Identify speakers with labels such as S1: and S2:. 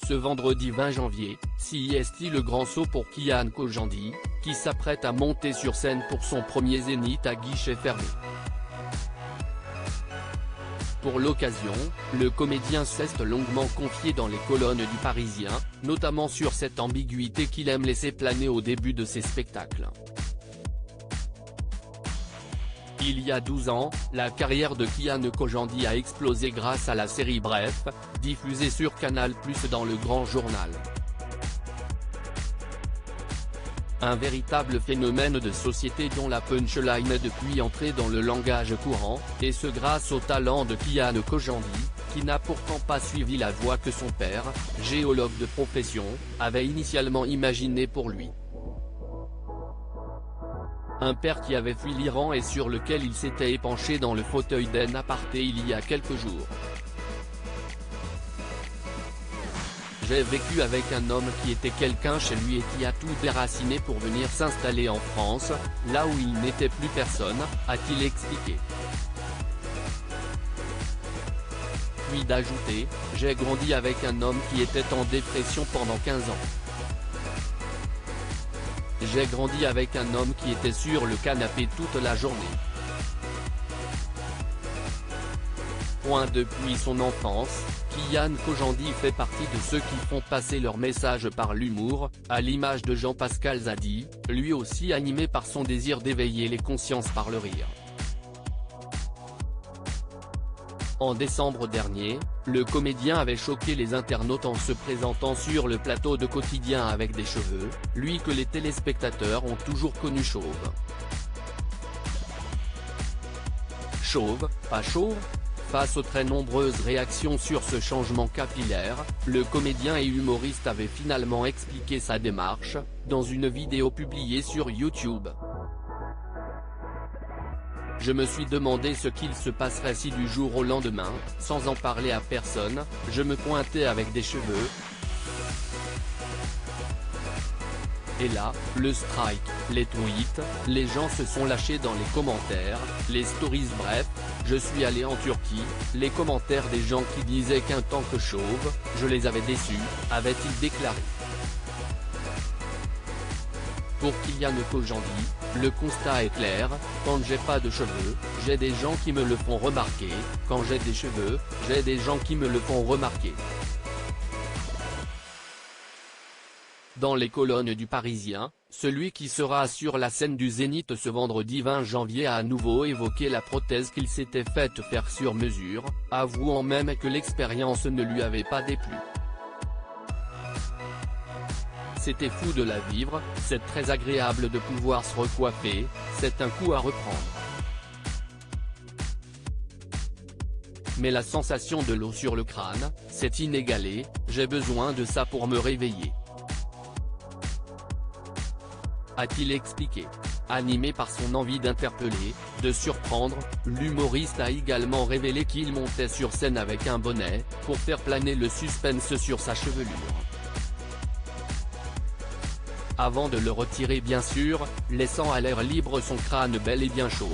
S1: Ce vendredi 20 janvier, CIST le grand saut pour Kian Kojandi, qui s'apprête à monter sur scène pour son premier zénith à guichet fermé. Pour l'occasion, le comédien s'est longuement confié dans les colonnes du Parisien, notamment sur cette ambiguïté qu'il aime laisser planer au début de ses spectacles. Il y a 12 ans, la carrière de Kian Kojandi a explosé grâce à la série Bref, diffusée sur Canal+ dans le Grand Journal. Un véritable phénomène de société dont la punchline est depuis entrée dans le langage courant, et ce grâce au talent de Kian Kojandi, qui n'a pourtant pas suivi la voie que son père, géologue de profession, avait initialement imaginée pour lui. Un père qui avait fui l'Iran et sur lequel il s'était épanché dans le fauteuil d'un aparté il y a quelques jours. J'ai vécu avec un homme qui était quelqu'un chez lui et qui a tout déraciné pour venir s'installer en France, là où il n'était plus personne, a-t-il expliqué. Puis d'ajouter, j'ai grandi avec un homme qui était en dépression pendant 15 ans. J'ai grandi avec un homme qui était sur le canapé toute la journée. Depuis son enfance, Kian Kojandi fait partie de ceux qui font passer leur message par l'humour, à l'image de Jean-Pascal Zadi, lui aussi animé par son désir d'éveiller les consciences par le rire. En décembre dernier, le comédien avait choqué les internautes en se présentant sur le plateau de Quotidien avec des cheveux, lui que les téléspectateurs ont toujours connu chauve. Chauve, pas chauve ? Face aux très nombreuses réactions sur ce changement capillaire, le comédien et humoriste avait finalement expliqué sa démarche, dans une vidéo publiée sur YouTube. Je me suis demandé ce qu'il se passerait si du jour au lendemain, sans en parler à personne, je me pointais avec des cheveux. Et là, le strike, les tweets, les gens se sont lâchés dans les commentaires, les stories bref, je suis allé en Turquie, les commentaires des gens qui disaient qu'un tant que chauve, je les avais déçus, avait-il déclaré. Pour Kian Kojandi, le constat est clair, quand j'ai pas de cheveux, j'ai des gens qui me le font remarquer, quand j'ai des cheveux, j'ai des gens qui me le font remarquer. Dans les colonnes du Parisien, celui qui sera sur la scène du Zénith ce vendredi 20 janvier a à nouveau évoqué la prothèse qu'il s'était faite faire sur mesure, avouant même que l'expérience ne lui avait pas déplu. C'était fou de la vivre, c'est très agréable de pouvoir se recoiffer, c'est un coup à reprendre. Mais la sensation de l'eau sur le crâne, c'est inégalé, j'ai besoin de ça pour me réveiller. A-t-il expliqué. Animé par son envie d'interpeller, de surprendre, l'humoriste a également révélé qu'il montait sur scène avec un bonnet, pour faire planer le suspense sur sa chevelure. Avant de le retirer bien sûr, laissant à l'air libre son crâne bel et bien chauve.